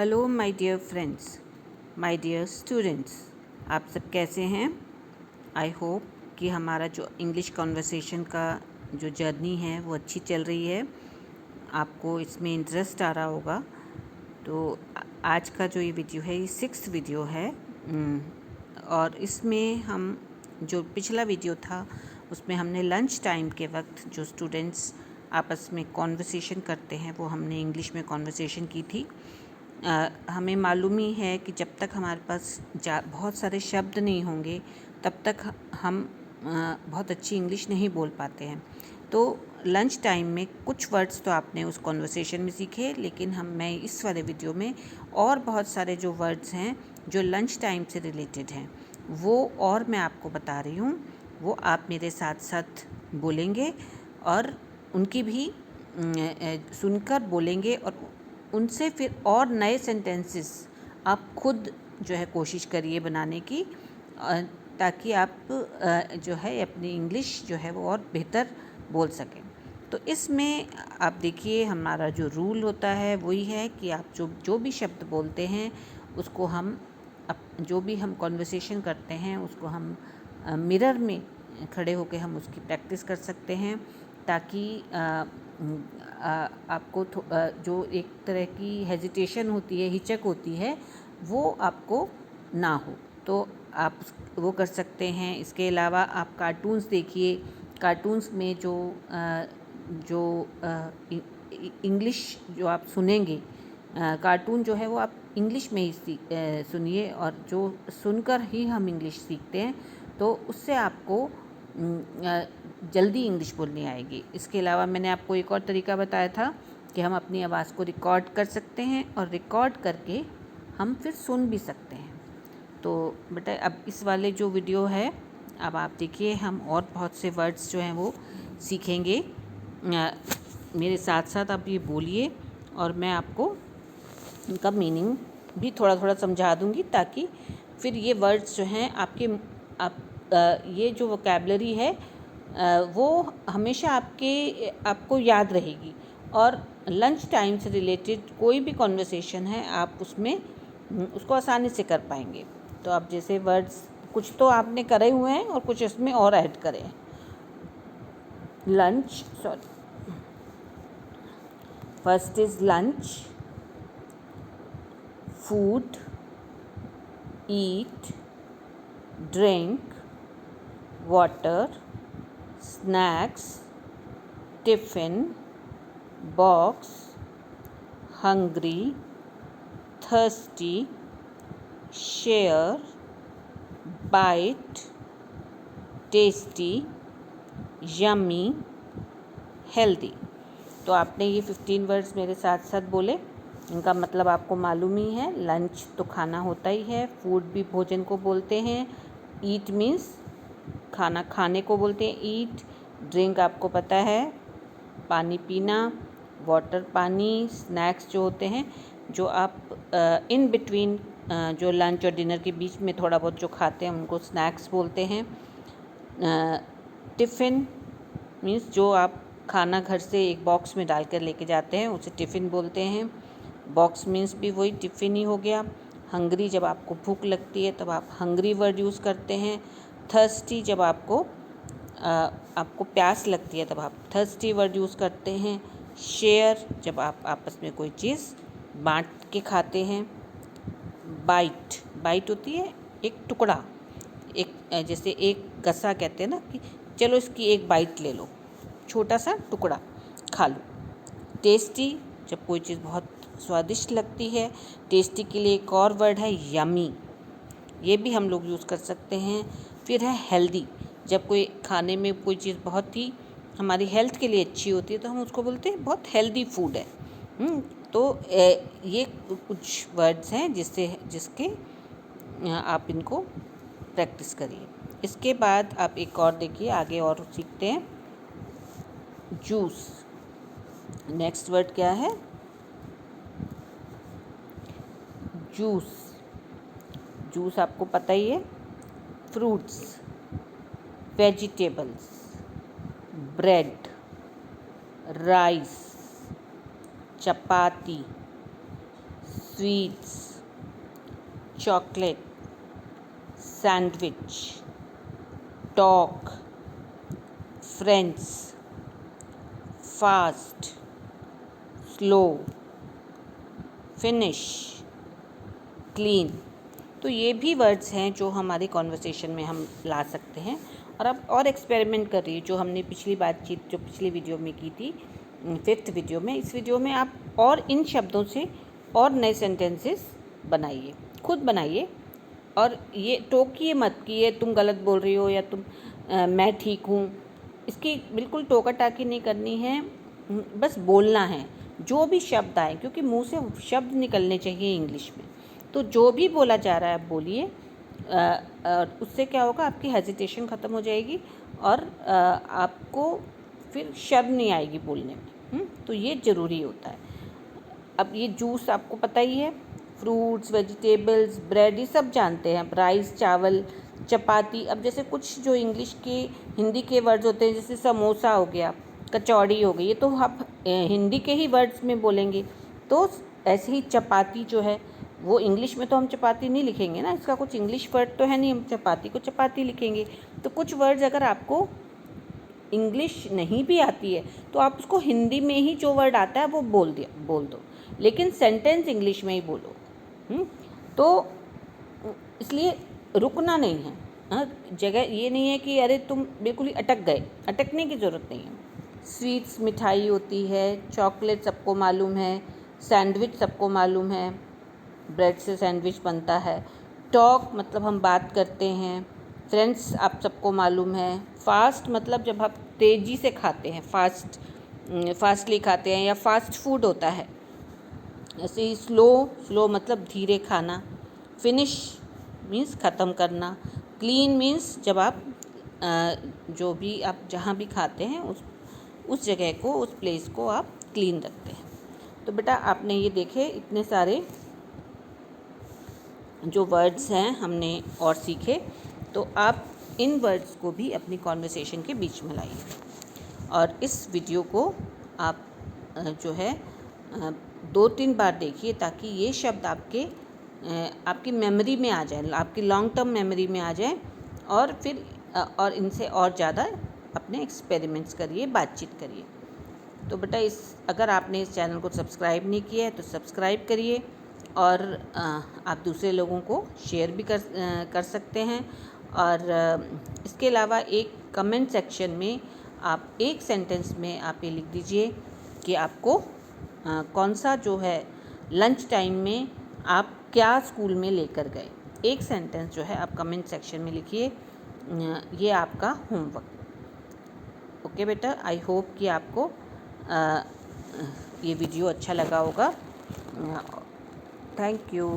Hello my dear friends, my dear students, आप सब कैसे हैं। आई होप कि हमारा जो इंग्लिश कॉन्वर्सेशन का जो जर्नी है वो अच्छी चल रही है, आपको इसमें इंटरेस्ट आ रहा होगा। तो आज का जो ये वीडियो है ये 6th वीडियो है और इसमें हम जो पिछला वीडियो था उसमें हमने लंच टाइम के वक्त जो स्टूडेंट्स आपस में कॉन्वर्सेशन करते हैं वो हमने इंग्लिश में कॉन्वर्सेशन की थी। हमें मालूम ही है कि जब तक हमारे पास बहुत सारे शब्द नहीं होंगे तब तक हम बहुत अच्छी इंग्लिश नहीं बोल पाते हैं। तो लंच टाइम में कुछ वर्ड्स तो आपने उस कॉन्वर्सेशन में सीखे, लेकिन मैं इस वाले वीडियो में और बहुत सारे जो वर्ड्स हैं जो लंच टाइम से रिलेटेड हैं वो और मैं आपको बता रही हूँ। वो आप मेरे साथ साथ बोलेंगे और उनकी भी सुनकर बोलेंगे और उनसे फिर और नए सेंटेंसेस आप खुद जो है कोशिश करिए बनाने की, ताकि आप जो है अपनी इंग्लिश जो है वो और बेहतर बोल सकें। तो इसमें आप देखिए हमारा जो रूल होता है वही है कि आप जो भी शब्द बोलते हैं उसको हम जो भी हम कॉन्वर्सेशन करते हैं उसको हम मिरर में खड़े होकर हम उसकी प्रैक्टिस कर सकते हैं, ताकि आपको जो एक तरह की हेजिटेशन होती है, हिचक होती है, वो आपको ना हो। तो आप वो कर सकते हैं। इसके अलावा आप कार्टून्स देखिए। कार्टून्स में जो इंग्लिश जो आप सुनेंगे, कार्टून जो है वो आप इंग्लिश में ही सुनिए, और जो सुनकर ही हम इंग्लिश सीखते हैं तो उससे आपको जल्दी इंग्लिश बोलनी आएगी। इसके अलावा मैंने आपको एक और तरीका बताया था कि हम अपनी आवाज़ को रिकॉर्ड कर सकते हैं और रिकॉर्ड करके हम फिर सुन भी सकते हैं। तो बेटा अब इस वाले जो वीडियो है अब आप देखिए, हम और बहुत से वर्ड्स जो हैं वो सीखेंगे। मेरे साथ साथ आप ये बोलिए और मैं आपको इनका मीनिंग भी थोड़ा थोड़ा समझा दूंगी, ताकि फिर ये वर्ड्स जो हैं ये जो वोकैबलरी है वो हमेशा आपको याद रहेगी। और लंच टाइम से रिलेटेड कोई भी कॉन्वर्सेशन है आप उसमें उसको आसानी से कर पाएंगे। तो अब जैसे वर्ड्स कुछ तो आपने करे हुए हैं और कुछ इसमें और ऐड करें। Lunch, first is lunch, food, eat, drink, water, snacks, tiffin, box, hungry, thirsty, share, bite, tasty, yummy, healthy। तो आपने ये 15 वर्ड्स मेरे साथ साथ बोले। इनका मतलब आपको मालूम ही है। लंच तो खाना होता ही है, फूड भी भोजन को बोलते हैं, ईट मीन्स खाना खाने को बोलते हैं, ईट। ड्रिंक आपको पता है, पानी पीना, वाटर पानी, स्नैक्स जो होते हैं जो आप इन बिटवीन जो लंच और डिनर के बीच में थोड़ा बहुत जो खाते हैं उनको स्नैक्स बोलते हैं। टिफ़िन मीन्स जो आप खाना घर से एक बॉक्स में डाल कर लेके जाते हैं उसे टिफ़िन बोलते हैं। बॉक्स मीन्स भी वही टिफ़िन ही हो गया। हंग्री जब आपको भूख लगती है तब आप हंग्री वर्ड यूज़ करते हैं। थर्स्टी जब आपको प्यास लगती है तब आप थर्स्टी वर्ड यूज़ करते हैं। शेयर जब आप आपस में कोई चीज़ बांट के खाते हैं। बाइट होती है एक टुकड़ा, एक जैसे एक गसा कहते हैं ना कि चलो इसकी एक बाइट ले लो, छोटा सा टुकड़ा खा लो। टेस्टी जब कोई चीज़ बहुत स्वादिष्ट लगती है। टेस्टी के लिए एक और वर्ड है यमी, ये भी हम लोग यूज़ कर सकते हैं। फिर है हेल्दी, जब कोई खाने में कोई चीज़ बहुत ही हमारी हेल्थ के लिए अच्छी होती है तो हम उसको बोलते हैं बहुत हेल्दी फूड है। तो ये कुछ वर्ड्स हैं जिसके आप इनको प्रैक्टिस करिए। इसके बाद आप एक और देखिए, आगे और सीखते हैं। जूस, नेक्स्ट वर्ड क्या है? जूस आपको पता ही है। Fruits, vegetables, bread, rice, chapati, sweets, chocolate, sandwich, talk, friends, fast, slow, finish, clean. तो ये भी वर्ड्स हैं जो हमारे कॉन्वर्सेशन में हम ला सकते हैं। और अब और एक्सपेरिमेंट करिए जो हमने पिछली बातचीत जो पिछली वीडियो में की थी, 5th वीडियो में। इस वीडियो में आप और इन शब्दों से और नए सेंटेंसेस बनाइए, खुद बनाइए। और ये टोकिए मत कि ये तुम गलत बोल रही हो या मैं ठीक हूँ। इसकी बिल्कुल टोका टाकी नहीं करनी है, बस बोलना है जो भी शब्द आए, क्योंकि मुंह से शब्द निकलने चाहिए इंग्लिश में। तो जो भी बोला जा रहा है आप बोलिए। उससे क्या होगा, आपकी हेजिटेशन ख़त्म हो जाएगी और आपको फिर शर्म नहीं आएगी बोलने में। तो ये ज़रूरी होता है। अब ये जूस आपको पता ही है, फ्रूट्स, वेजिटेबल्स, ब्रेड, ये सब जानते हैं। राइस, चावल, चपाती। अब जैसे कुछ जो इंग्लिश के हिंदी के वर्ड्स होते हैं, जैसे समोसा हो गया, कचौड़ी हो गई, ये तो आप हिंदी के ही वर्ड्स में बोलेंगे। तो ऐसे ही चपाती जो है वो इंग्लिश में तो हम चपाती नहीं लिखेंगे ना, इसका कुछ इंग्लिश वर्ड तो है नहीं, हम चपाती को चपाती लिखेंगे। तो कुछ वर्ड्स अगर आपको इंग्लिश नहीं भी आती है तो आप उसको हिंदी में ही जो वर्ड आता है वो बोल दो, लेकिन सेंटेंस इंग्लिश में ही बोलो। तो इसलिए रुकना नहीं है। जगह ये नहीं है कि अरे तुम बिल्कुल ही अटक गए, अटकने की ज़रूरत नहीं है। स्वीट्स मिठाई होती है, चॉकलेट सबको मालूम है, सैंडविच सबको मालूम है, ब्रेड से सैंडविच बनता है। टॉक मतलब हम बात करते हैं। फ्रेंड्स आप सबको मालूम है। फास्ट मतलब जब आप तेज़ी से खाते हैं, फास्टली खाते हैं या फास्ट फूड होता है। ऐसे ही स्लो मतलब धीरे खाना। फिनिश मीन्स ख़त्म करना। क्लीन मीन्स जब आप जो भी आप जहाँ भी खाते हैं उस जगह को, उस प्लेस को आप क्लीन रखते हैं। तो बेटा आपने ये देखे इतने सारे जो वर्ड्स हैं हमने और सीखे, तो आप इन वर्ड्स को भी अपनी कॉन्वर्सेशन के बीच में लाइए। और इस वीडियो को आप जो है 2-3 बार देखिए ताकि ये शब्द आपकी मेमोरी में आ जाए, आपकी लॉन्ग टर्म मेमोरी में आ जाए। और फिर और इनसे और ज़्यादा अपने एक्सपेरिमेंट्स करिए, बातचीत करिए। तो बेटा अगर आपने इस चैनल को सब्सक्राइब नहीं किया है तो सब्सक्राइब करिए। और आप दूसरे लोगों को शेयर भी कर सकते हैं। और इसके अलावा एक कमेंट सेक्शन में आप एक सेंटेंस में आप ये लिख दीजिए कि आपको कौन सा जो है लंच टाइम में आप क्या स्कूल में लेकर गए। एक सेंटेंस जो है आप कमेंट सेक्शन में लिखिए। ये आपका होमवर्क। ओके बेटा, आई होप कि आपको ये वीडियो अच्छा लगा होगा। Thank you.